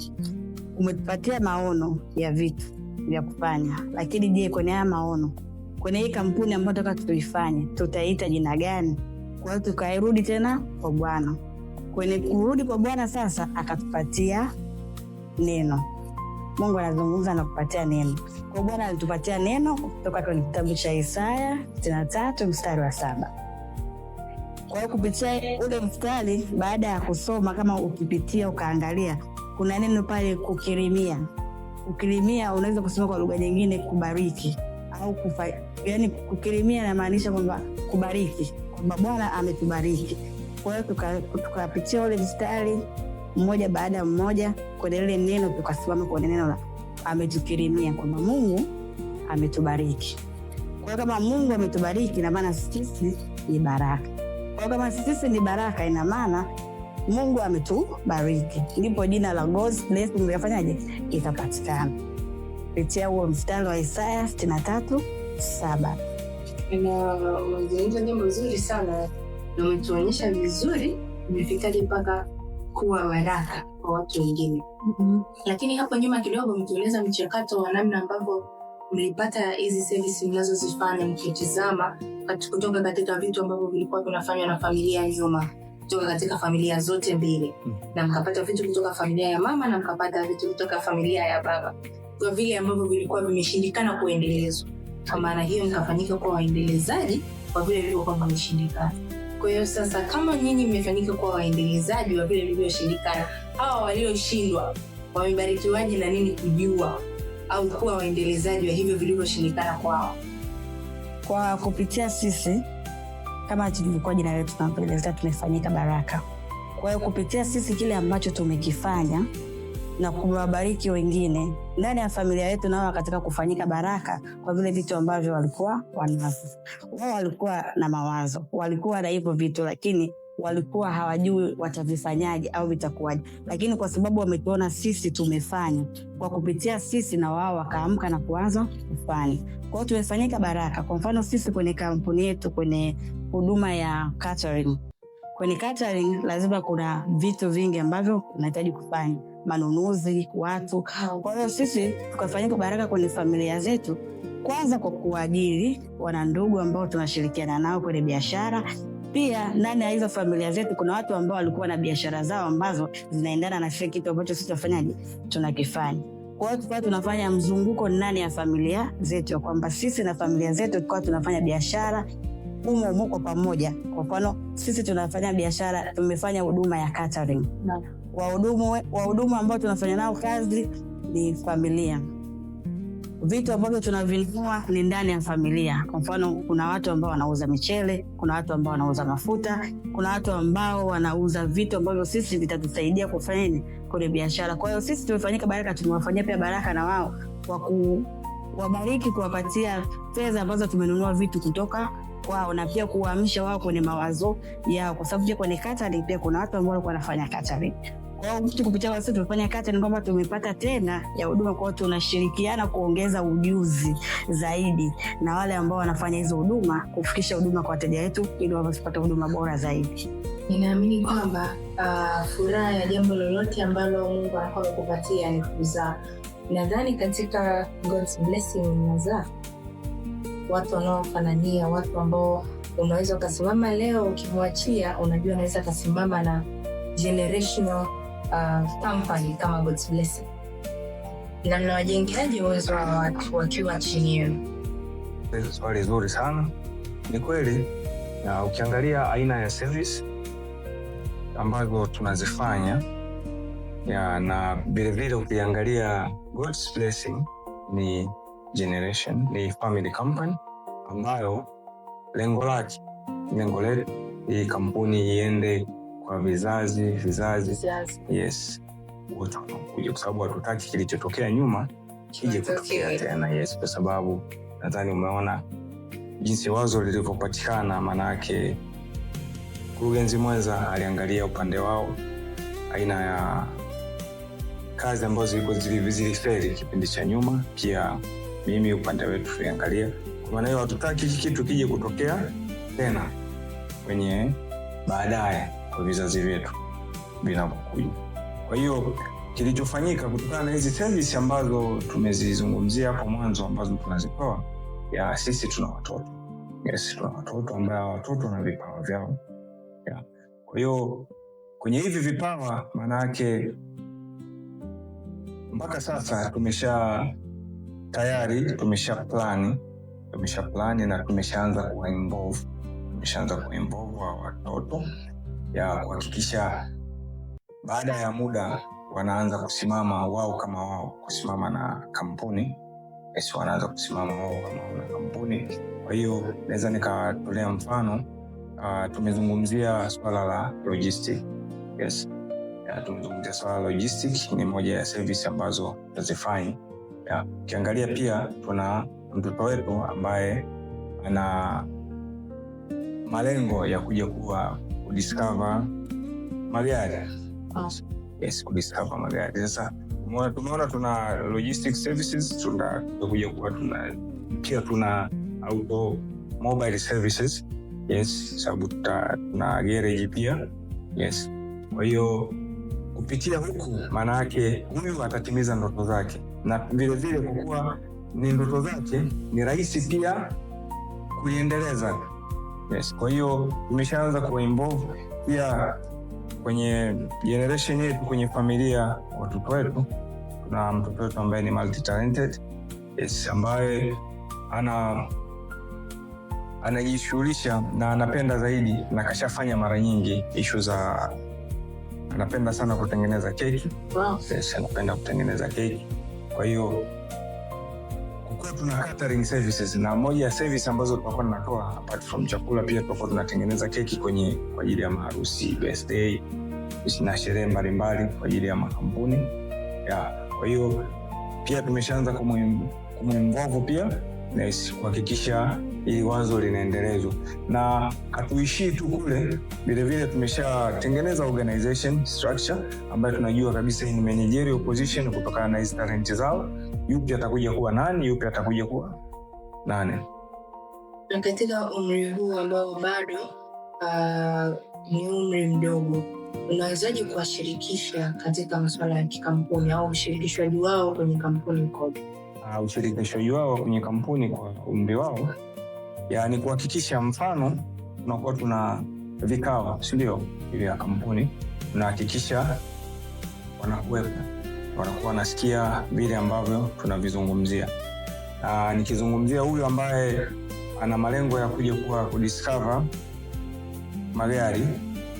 umetupatia maono ya vitu vya kufanya, lakini je, kwenye haya maono, kwenye hii kampuni ambayo tunataka tuifanye, tutaita jina gani? Kwa hiyo tukairudi tena kwa Bwana. Kwenye kurudi kwa Bwana sasa akatupatia neno. Mungu anazungumza na kupatia neno. Kwa Bwana alitupatia neno kutoka kwenye kitabu cha Isaya 63 mstari wa 7. Kwa hiyo kupitia ule mstari, baada ya kusoma, kama ukipitia ukaangalia, kuna neno pale kukirimia. Kukirimia unaweza kusema kwa lugha nyingine kubariki au yani kukirimia inamaanisha kwamba kubariki, kwamba Bwana ametubariki. Kwa hiyo tukapitia ule mstari mmoja baada ya mmoja kwenye ile neno, tukasimama kwenye neno la ametukirimia, kwamba Mungu ametubariki. Kwa hiyo kama Mungu ametubariki, ina maana sisi ni baraka. Kwa hiyo kama sisi ni baraka, ina maana Mungu ametubariki. Ndipo jina la God's Blessing likafanyaje? Ikapatikana kupitia huo mstari wa Isaya 63:7. Unazungumza jambo zuri sana na umetuonyesha vizuri umefikaje mpaka kuwa baraka kwa watu wengine. Lakini hapo nyuma kidogo mtueleza mchakato wa namna ambavyo mlipata hizi service mnazozifanya, mkitizama kutoka katika vitu ambavyo vilikuwa vinafanywa na familia nyuma, kutoka katika familia zote mbili, na mkapata vitu kutoka familia ya mama na mkapata vitu kutoka familia ya baba, kwa vile ambavyo vilikuwa vimeshindikana kuendelezwa. Kwa maana hiyo mkafanyika kwa waendelezaji kwa vile vilivyokuwa vimeshindikana. Kwa hiyo sasa, kama nyinyi mmefanyika kwa waendelezaji wa vile vilivyoshindikana, hawa walioshindwa wamebarikiwaje na nini kujua au kuwa waendelezaji wa hivyo vilivyoshindikana kwao? Kwa kupitia sisi, kama tulivyokuwa jina letu tunaelezea, tumefanyika baraka. Kwa hiyo kupitia sisi kile ambacho tumekifanya na kuwabariki wengine ndani ya familia yetu, nao katika kufanyika baraka kwa vile vitu ambavyo walikuwa wanavyo. Wao walikuwa na mawazo, walikuwa na hivyo vitu, lakini walikuwa hawajui watavifanyaje au vitakuwaje. Lakini kwa sababu wametuona sisi tumefanya, kwa kupitia sisi na wao wakaamka na kuanza kufanya. Kwa hiyo tumefanyika baraka. Kwa mfano sisi kwenye kampuni yetu, kwenye huduma ya catering, kwenye catering lazima kuna vitu vingi ambavyo tunahitaji kufanya, manunuzi, watu. Kwa hiyo sisi tukafanyika baraka kwenye familia zetu, kwanza kwa kuajiri wana ndugu ambao tunashirikiana nao kwenye biashara. Pia ndani ya hizo familia zetu kuna watu ambao walikuwa na biashara zao ambazo zinaendana na kile kitu ambacho sisi tunafanyaje, tunakifanya. Kwa hiyo tulikuwa tunafanya mzunguko ndani ya familia zetu, kwamba sisi na familia zetu tulikuwa tunafanya biashara umo kwa pamoja. Kwa mfano sisi tunafanya biashara, tumefanya huduma ya catering. Wahudumu ambao tunafanya nao kazi ni familia. Vitu ambavyo tunavinunua ni ndani ya familia. Kwa mfano kuna watu ambao wanauza michele, kuna watu ambao wanauza mafuta, kuna watu ambao wanauza vitu ambavyo sisi vitatusaidia kufanya nini kwenye biashara. Kwa hiyo sisi tumefanyika baraka, tumewafanyia pia baraka na wao kwa kuwabariki, kuwapatia fedha ambazo tumenunua vitu kutoka kwao, na pia kuwaamsha wao kwenye mawazo yao, kwa sababu pia kwenye catering pia kuna watu ambao walikuwa wanafanya catering. Kwa hiyo mtu kupitia sisi tumefanya catering kwamba tumepata tena ya huduma, kwa hiyo tunashirikiana kuongeza ujuzi zaidi na wale ambao wanafanya hizo huduma, kufikisha huduma kwa wateja wetu ili wapate huduma bora zaidi. Ninaamini kwamba furaha ya jambo lolote ambalo Mungu anakuwa kukupatia ni kuzaa. Nadhani katika God's blessing unazaa watu wanaofanania, watu ambao unaweza ukasimama leo ukimwachia, unajua unaweza kasimama na generational company kama God's blessing. Na mnawajengeaje uwezo wa watu wakiwa chini yenu? Swali zuri sana. Ni kweli, na ukiangalia aina ya service ambazo tunazifanya na vile ukiangalia God's blessing ni generation, ni family company ambayo lengo letu hii kampuni iende kwa vizazi. Yes. Kuja kwa sababu hatutaki kilichotokea nyuma kije kutokea tena. Yes, kwa sababu nadhani umeona jinsi wazo lilivyopatikana. Manake mkurugenzi mwenza aliangalia upande wao, aina ya kazi ambazo zilifeli kipindi cha nyuma, pia mimi upande wetu tuliangalia. Kwa maana hiyo hatutaki kitu kije kutokea tena kwenye baadaye kwa vizazi vyetu vinapokuja. Kwa hiyo kilichofanyika kutokana na hizi service ambazo tumezizungumzia hapo mwanzo ambazo tunazitoa, ya sisi tuna watoto. Yes, tuna watoto ambao watoto na vipawa vyao. Yeah. Kwa hiyo kwenye hivi vipawa, maana yake mpaka sasa tumesha plani na tumeshaanza kuinvolve watoto, ya kuhakikisha baada ya muda wanaanza kusimama wao kama wao, kusimama na kampuni. Yes, wanaanza kusimama wao kama na kampuni. Kwa hiyo naweza nikatolea mfano, tumezungumzia swala la logistic. Yes, tumezungumzia swala la logistic, ni moja ya service ambazo tutazifanya. Ukiangalia pia tuna mtoto wetu ambaye ana malengo ya kuja kudiscover magari. Yes, kudiscover magari. Sasa tumeona tuna logistic services, tutakuja kuwa tuna auto mobile services. yes, sababu tuna garage pia, yes. Kwa hiyo kupitia huku, maana yake huyu atatimiza ndoto zake, na vile vile kwa kuwa ni ndoto zake, ni rahisi pia kuiendeleza, yes. Kwa hiyo tumeshaanza kuinvolve pia kwenye generation yetu, kwenye familia, watoto wetu. Tuna mtoto wetu ambaye ni multi talented, yes, ambaye anajishughulisha na anapenda zaidi, na kashafanya mara nyingi issue za, anapenda sana kutengeneza keki. Wow. Yes, anapenda kutengeneza keki. Kwa hiyo kwa tuna catering services, na moja ya service ambazo tutakuwa tunatoa apart from chakula, pia tutakuwa tunatengeneza keki kwa ajili ya maharusi, birthday na sherehe mbalimbali kwa ajili ya makampuni. Kwa hiyo pia tumeshaanza kuminvolve pia, na kuhakikisha ili wazo linaendelezwa, na hatuishii tu kule. Vile vile tumeshatengeneza organization structure ambayo tunajua kabisa hii ni managerial position kutokana na hizo talent zao, yupi atakuja kuwa nani, yupi atakuja kuwa nani. Na katika umri huu ambao bado ni umri mdogo, unawezaje kuwashirikisha katika masuala ya kikampuni, au ushirikishwaji wao kwenye kampuni ukoje? Ushirikishwaji wao kwenye kampuni kwa umri wao, yani kuhakikisha, mfano tunakuwa tuna vikao, si ndio, ile ya kampuni, tunahakikisha wanakuwepo, wanakuwa wanasikia vile ambavyo tunavizungumzia. Nikizungumzia huyu ambaye ana malengo ya kuja kudiscover magari,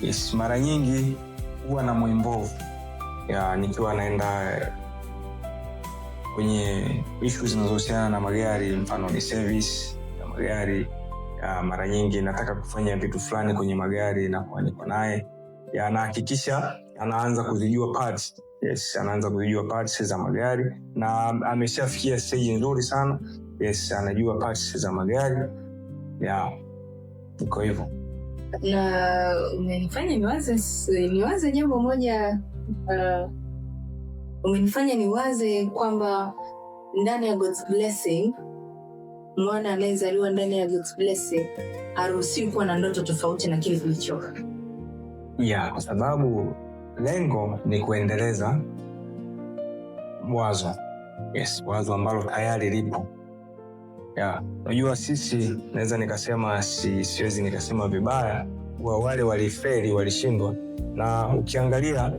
yes, mara nyingi huwa na muinvolve nikiwa naenda kwenye issues zinazohusiana na magari, mfano ni service ya magari. Mara nyingi nataka kufanya vitu fulani kwenye magari, na kwa niko naye, anahakikisha anaanza kuzijua parts, yes, anaanza kuzijua parts za magari, na ameshafikia stage nzuri sana, yes, anajua parts za magari, iko hivyo. Na umenifanya niwaze jambo moja, umenifanya niwaze kwamba ndani ya God's blessing, mwana anayezaliwa ndani ya God's blessing haruhusiwi kuwa na ndoto tofauti na kile kilichoka. Kwa sababu lengo ni kuendeleza wazo, yes, wazo ambalo tayari lipo. Unajua sisi, naweza nikasema, siwezi nikasema vibaya, kwa wale walifeli, walishindwa, na ukiangalia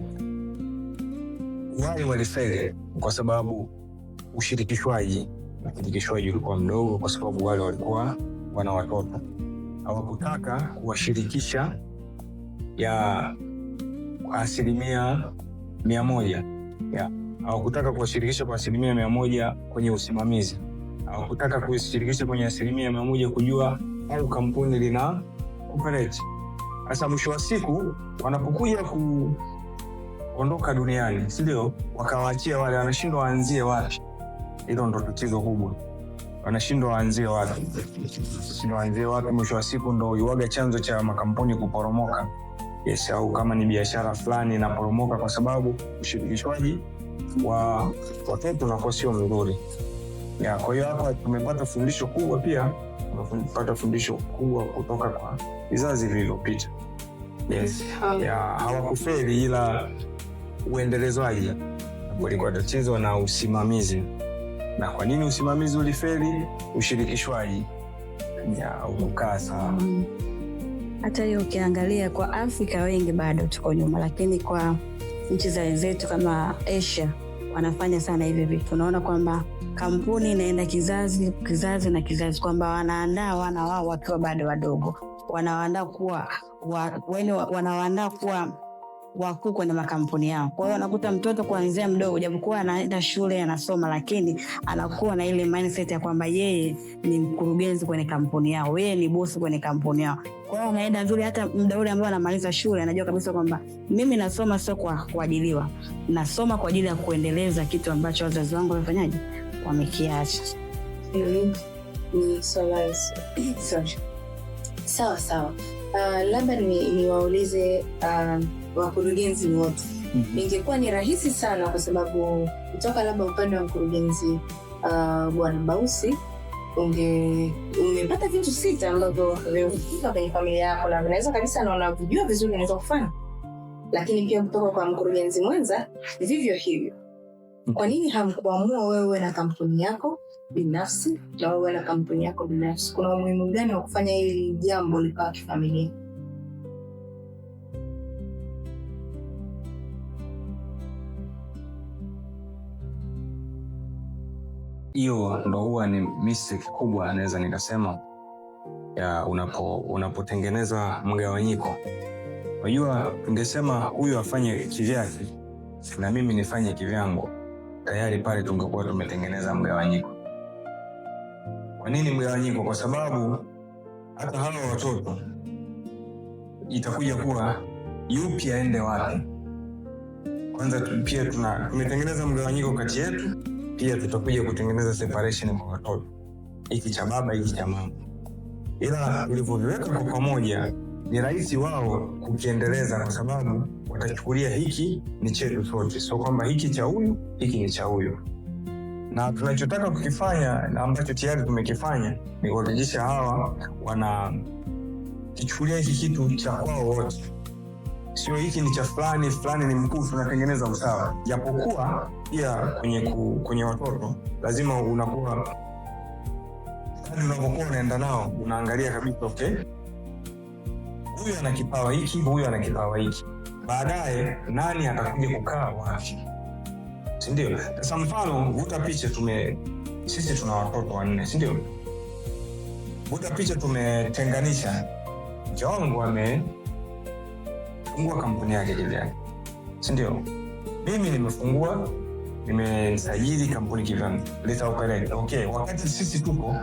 wale walifeli kwa sababu ushirikishwaji ulikuwa mdogo, kwa sababu wale walikuwa wana watoto, hawakutaka kuwashirikisha ya asilimia 100, hawakutaka kuwashirikisha kwa asilimia 100 kwenye usimamizi, hawakutaka kuwashirikisha kwenye asilimia 100 kujua au kampuni lina operate. Sasa mwisho wa siku wanapokuja kuondoka duniani, sio wakawaachia wale, wanashindwa waanzie wapi. Hilo ndo tatizo kubwa, wanashindwa waanzie wapi. Mwisho wa siku ndo iwaga chanzo cha makampuni kuporomoka, yes, au kama ni biashara fulani inaporomoka kwa sababu ushirikishwaji wa watoto unakuwa sio mzuri. Kwa hiyo hapa tumepata fundisho kubwa, pia tumepata fundisho kubwa kutoka kwa vizazi vilivyopita. Yes. Hawakufeli, ila uendelezwaji ulikuwa tatizo, na usimamizi. Na kwa nini usimamizi ulifeli? Ushirikishwaji haukukaa sawa. Hata hiyo ukiangalia kwa Afrika wengi bado tuko nyuma, lakini kwa nchi za wenzetu kama Asia wanafanya sana hivi vitu. Unaona kwamba kampuni inaenda kizazi na kizazi, kwamba wanaandaa wana wao wakiwa bado wadogo, wanaandaa kuwa wanaandaa kuwa wakuu kwenye makampuni yao. Kwa hiyo unakuta mtoto kuanzia mdogo, japokuwa anaenda shule anasoma, lakini anakuwa na ile mindset ya kwamba yeye ni mkurugenzi kwenye kampuni yao, yeye ni bosi kwenye kampuni yao. Kwa hiyo anaenda vile, hata muda ule ambao anamaliza shule anajua kabisa kwamba mimi nasoma sio kwa kuajiliwa, nasoma kwa ajili ya kuendeleza kitu ambacho wazazi wangu wamefanyaje, wamekiacha. Sawa. Labda niwaulize wakurugenzi wote. Ingekuwa ni rahisi sana, kwa sababu kutoka labda upande wa mkurugenzi Bwana Mbausi umepata vitu 6 ambavyo vimefika kwenye familia yako na vinaweza kabisa na unavijua vizuri unaweza kufanya. Lakini pia kutoka kwa mkurugenzi mwenza vivyo hivyo. Kwa nini hamkuamua wewe na kampuni yako binafsi na wewe na kampuni yako binafsi? Kuna umuhimu gani wa kufanya hili jambo likawa kifamilia? Hiyo ndo huwa ni mistake kubwa, anaweza nikasema, ya unapotengeneza mgawanyiko. Unajua, tungesema huyu afanye kivyake na mimi nifanye kivyangu, tayari pale tungekuwa tumetengeneza mgawanyiko. Kwa nini mgawanyiko? Kwa sababu hata hawa watoto itakuja kuwa yupi aende wapi. Kwanza pia tumetengeneza mgawanyiko kati yetu, pia tutakuja kutengeneza separation kwa watoto, hiki cha baba, hiki cha mama. Ila ulivyoviweka kwa pamoja ni rahisi wao kukiendeleza, kwa sababu watachukulia hiki ni chetu sote, sio kwamba hiki cha huyu, hiki ni cha huyu. Na tunachotaka kukifanya na ambacho tayari tumekifanya ni kuhakikisha hawa wanakichukulia hiki kitu cha kwao wote, sio hiki ni cha fulani, fulani ni mkuu. Tunatengeneza usawa, japokuwa pia kwenye watoto lazima unakuwa kadri unavyokuwa unaenda nao unaangalia kabisa, okay, huyu ana kipawa hiki, huyu ana kipawa hiki, baadaye nani atakuja kukaa wapi, si ndio? Sasa mfano, vuta picha, sisi tuna watoto 4, si ndio? Vuta picha, tumetenganisha, mke wangu amefungua kampuni yake kijana, si ndio? Mimi nimesajili kampuni kivyangu, leta operate. Okay, wakati sisi tupo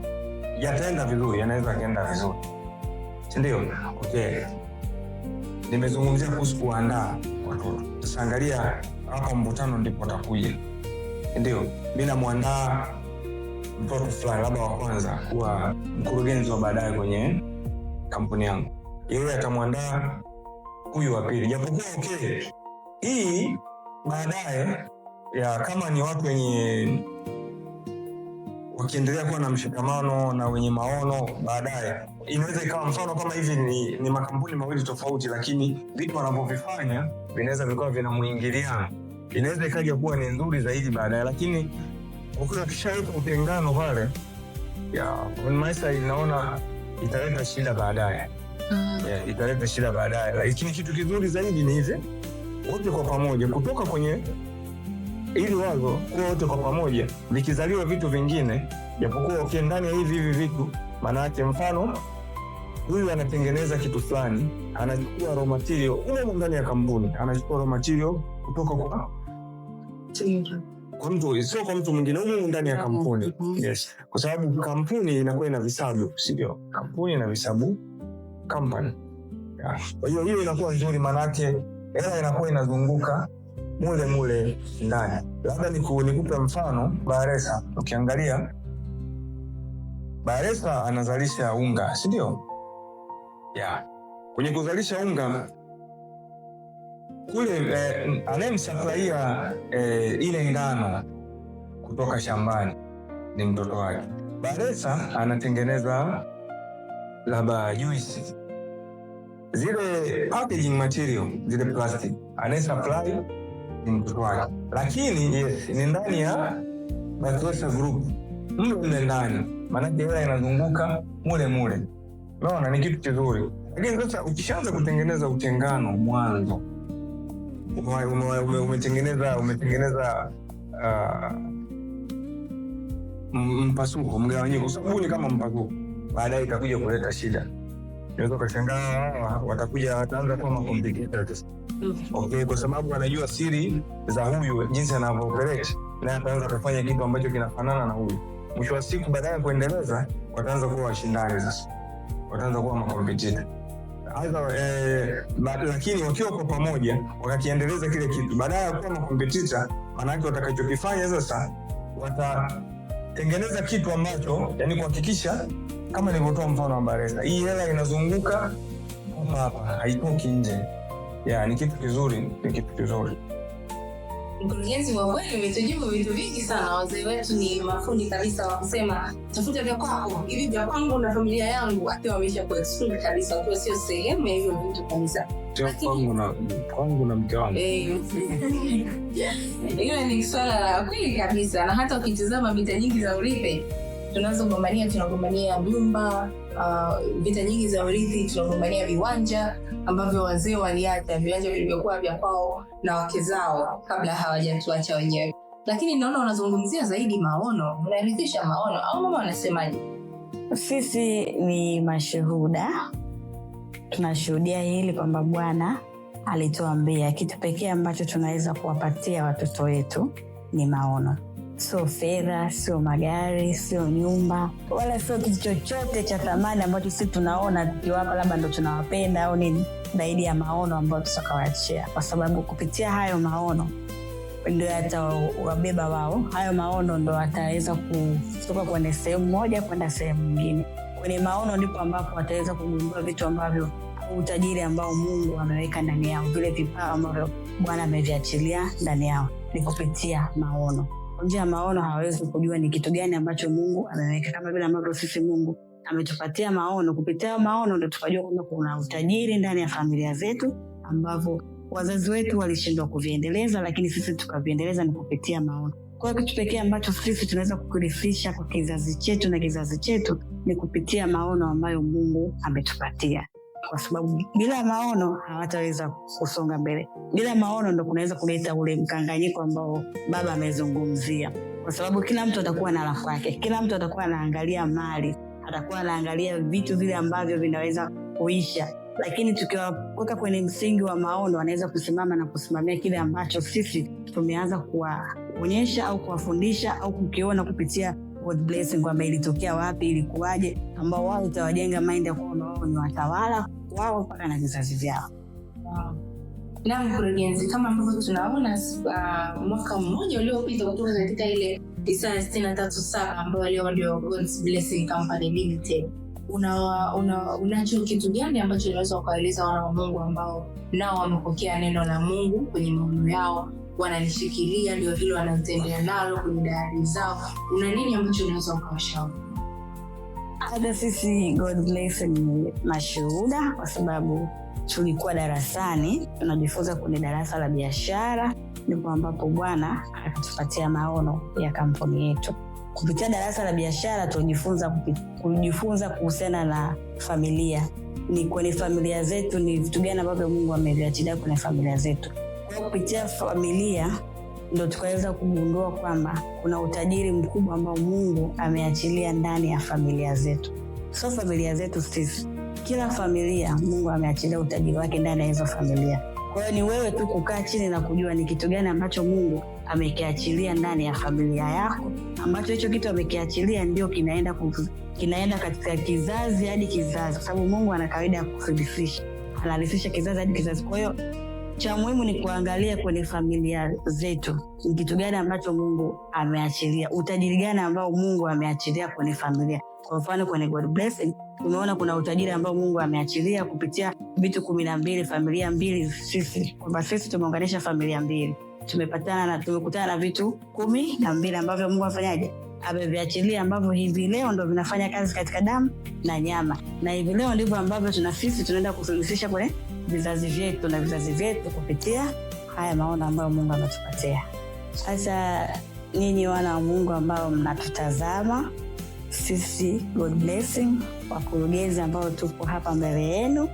yataenda vizuri, yanaweza kaenda vizuri, si ndio? Okay, nimezungumzia kuhusu kuandaa watoto. Sasa angalia hapa, mvutano ndipo utakuja, ndio mimi namuandaa mtoto fulani, labda wa kwanza kuwa mkurugenzi wa baadaye kwenye kampuni yangu, yeye atamuandaa huyu wa pili, japokuwa okay, hii baadaye ya kama ni watu wenye wakiendelea kuwa na mshikamano na wenye maono, baadaye inaweza ikawa mfano kama hivi ni makampuni mawili tofauti, lakini vitu wanavyovifanya vinaweza vikawa vinamuingiliana, inaweza ikaja kuwa ni nzuri zaidi baadaye. Lakini ukiwa kishaweka utengano pale, ya maisha inaona italeta shida baadaye. Italeta shida baadaye. Lakini kitu kizuri zaidi ni hivi, wote kwa pamoja kutoka kwenye ili wazo kwa wote kwa pamoja, vikizaliwa vitu vingine, japokuwa okay, ndani ya hivi vitu, maana yake mfano huyu anatengeneza kitu fulani, anachukua raw material ule ndani ya kampuni, anachukua raw material kutoka kwa mtu, sio kwa mtu mwingine, huyu ndani ya kampuni. Yes, kwa sababu kampuni inakuwa ina visabu, sio? Kampuni ina visabu company. Kwa hiyo inakuwa nzuri, maana yake hela inakuwa inazunguka mule ndani. Labda nikupe mfano Baresa. Ukiangalia Baresa anazalisha unga, si ndio? Kwenye kuzalisha unga kule, anayemsupplyia ile ngano kutoka shambani ni mtoto wake. Baresa anatengeneza labda juice, zile packaging material, zile plastic, anayesupply ni mtoto wake. Lakini yes, ni ndani ya Baresa Group, mle ndani, maana hela inazunguka mule. Unaona, ni kitu kizuri. Lakini sasa ukishaanza kutengeneza utengano mwanzo, umetengeneza mpasuko, mgawanyiko, sababu ni kama mpasuko, baadaye itakuja kuleta shida. Unaweza kushangaa wataanza kuwa complicated. Okay, kwa sababu anajua siri za huyu, jinsi anavyooperate, na ataanza kufanya kitu ambacho kinafanana na huyu. Mwisho wa siku, baadaye kuendeleza, wataanza kuwa washindani. Sasa wataanza kuwa makompetitor. Lakini wakiwa kwa pamoja, wakakiendeleza kile kitu, baadaye ya kuwa makompetitor, maana yake watakachokifanya sasa, watatengeneza kitu ambacho, yani kuhakikisha, kama nilivyotoa mfano wa Baresa, hii hela inazunguka hapa, haitoki nje. Ni kitu kizuri, Mkurugenzi, wa kweli umetujibu vitu vingi sana. Wazee wetu ni mafundi kabisa wa kusema tafuta vya kwako, hivi vya kwangu na familia yangu, akiwa wamesha kuexclude kabisa, kwa sio sehemu ya hivyo vitu kabisa. Kwangu na mke wangu. Hilo ni swala la kweli kabisa. Na hata ukitazama vita nyingi za urithi tunagombania nyumba, vita nyingi za urithi tunagombania viwanja ambavyo wazee waliacha, viwanja vilivyokuwa vya kwao na wake zao kabla hawajatuacha wenyewe. Lakini naona unazungumzia zaidi maono, unaridhisha maono, au mama wanasemaje? Sisi ni mashuhuda, tunashuhudia hili kwamba Bwana alituambia kitu pekee ambacho tunaweza kuwapatia watoto wetu ni maono. Sio fedha, sio magari, sio nyumba, wala sio kitu chochote cha thamani ambacho sisi tunaona tukiwapa labda ndo tunawapenda au nini, zaidi ya maono ambayo tutakawaachia, kwa sababu kupitia hayo maono ndio yatawabeba wao. Hayo maono ndo wataweza kutoka kwenye sehemu moja kwenda sehemu nyingine. Kwenye maono ndipo ambapo wataweza kugundua vitu ambavyo, utajiri ambao Mungu ameweka ndani yao, vile vipawa ambavyo Bwana ameviachilia ndani yao, ni kupitia maono. Kwa njia ya maono hawawezi kujua ni kitu gani ambacho Mungu ameweka, kama vile ambavyo sisi Mungu ametupatia maono. Kupitia maono ndio tukajua kwamba kuna utajiri ndani ya familia zetu ambavyo wazazi wetu walishindwa kuviendeleza, lakini sisi tukaviendeleza ni kupitia maono. Kwa hiyo kitu pekee ambacho sisi tunaweza kukurithisha kwa kizazi chetu na kizazi chetu ni kupitia maono ambayo Mungu ametupatia, kwa sababu bila maono hawataweza kusonga mbele. Bila maono ndo kunaweza kuleta ule mkanganyiko ambao baba amezungumzia, kwa sababu kila mtu atakuwa na rafu yake, kila mtu atakuwa anaangalia mali, atakuwa anaangalia vitu vile ambavyo vinaweza kuisha. Lakini tukiwaweka kwenye msingi wa maono, wanaweza kusimama na kusimamia kile ambacho sisi tumeanza kuwaonyesha au kuwafundisha au kukiona kupitia God blessing, kwamba ilitokea wapi, ilikuwaje, ambao wao utawajenga mind ya kwamba wao ni watawala wao mpaka na vizazi vyao. Na mkurugenzi, kama ambavyo tunaona mwaka mmoja uliopita kutoka katika ile Isaya 63:7 ambayo leo ndio God's Blessing Company Limited, unacho kitu gani ambacho unaweza kueleza wana wa Mungu ambao nao wamepokea neno la Mungu kwenye maono yao, wanalishikilia, ndio hilo wanatembea nalo kwenye diary zao? Una nini ambacho unaweza kuwashauri? Hata sisi God Blessing ni mashuhuda, kwa sababu tulikuwa darasani tunajifunza kwenye darasa la biashara, ndipo ambapo Bwana akatupatia maono ya kampuni yetu. Kupitia darasa la biashara tulijifunza kuhusiana na familia. Ni kwenye familia zetu ni vitu gani ambavyo Mungu ameviachilia kwenye familia zetu. Kwa kupitia familia ndio tukaweza kugundua kwamba kuna utajiri mkubwa ambao Mungu ameachilia ndani ya familia zetu. Sio familia zetu sisi, kila familia Mungu ameachilia utajiri wake ndani ya hizo familia. Kwa hiyo ni wewe tu kukaa chini na kujua ni kitu gani ambacho Mungu amekiachilia ndani ya familia yako, ambacho hicho kitu amekiachilia ndio kinaenda katika kizazi hadi kizazi, kwa sababu Mungu ana kawaida ya kurithisha, anarithisha kizazi hadi kizazi. Kwa hiyo cha muhimu ni kuangalia kwenye familia zetu ni kitu gani ambacho Mungu ameachilia, utajiri gani ambao Mungu ameachilia kwenye familia. Kwa mfano kwenye God Blessing tumeona kuna utajiri ambao Mungu ameachilia kupitia vitu 12, familia 2. Sisi tumeunganisha familia 2, tumekutana na vitu 12 ambavyo Mungu afanyaje, ameviachilia, ambavyo hivi leo ndio vinafanya kazi katika damu na nyama, na hivi leo ndivyo ambavyo sisi tunaenda kusuluhisha kwenye vizazi vyetu na vizazi vyetu kupitia haya maono ambayo Mungu ametupatia. Sasa ninyi wana wa Mungu ambao mnatutazama, sisi God Blessing, wakurugenzi ambao tupo hapa mbele yenu,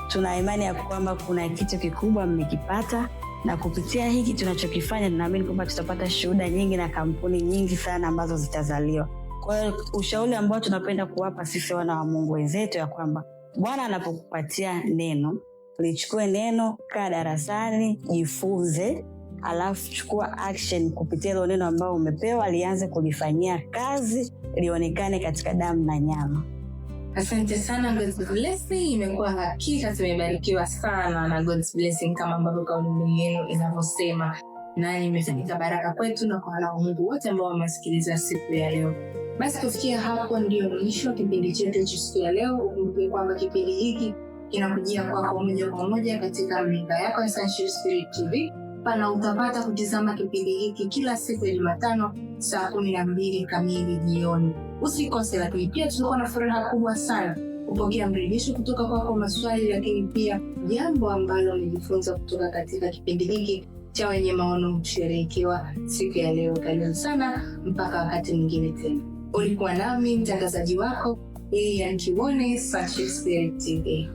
tuna imani ya kwamba kuna kitu kikubwa mmekipata, na kupitia hiki tunachokifanya tunaamini kwamba tutapata shuhuda nyingi na kampuni nyingi sana ambazo zitazaliwa. Kwa hiyo ushauri ambao tunapenda kuwapa sisi wana wa Mungu wenzetu ya kwamba Bwana anapokupatia neno, lichukue neno, kaa darasani, jifunze, alafu chukua action kupitia hilo neno ambao umepewa, lianze kulifanyia kazi, lionekane katika damu na nyama. Asante sana God's Blessing. Imekuwa hakika tumebarikiwa sana na God's Blessing kama ambavyo kauli yenu inavyosema, na imefanyika baraka kwetu na kwa wana wa Mungu wote ambao wamesikiliza siku ya leo. Basi kufikia hapo ndio mwisho kipindi chetu cha siku ya leo. Ukumbuke kwamba kipindi hiki kinakujia kwako moja kwa moja katika mlinga yako ya Sonship Spirit TV, pana utapata kutizama kipindi hiki kila siku ya Jumatano saa 12 kamili jioni. Usikose. Lakini pia tulikuwa na furaha kubwa sana kupokea mrejesho kutoka kwako, maswali, lakini pia jambo ambalo nilijifunza kutoka katika kipindi hiki cha Wenye Maono kusherehekewa siku ya leo. Karibu sana mpaka wakati mwingine tena. Ulikuwa nami mtangazaji wako Lilian Kiwone, Such a Spirit TV.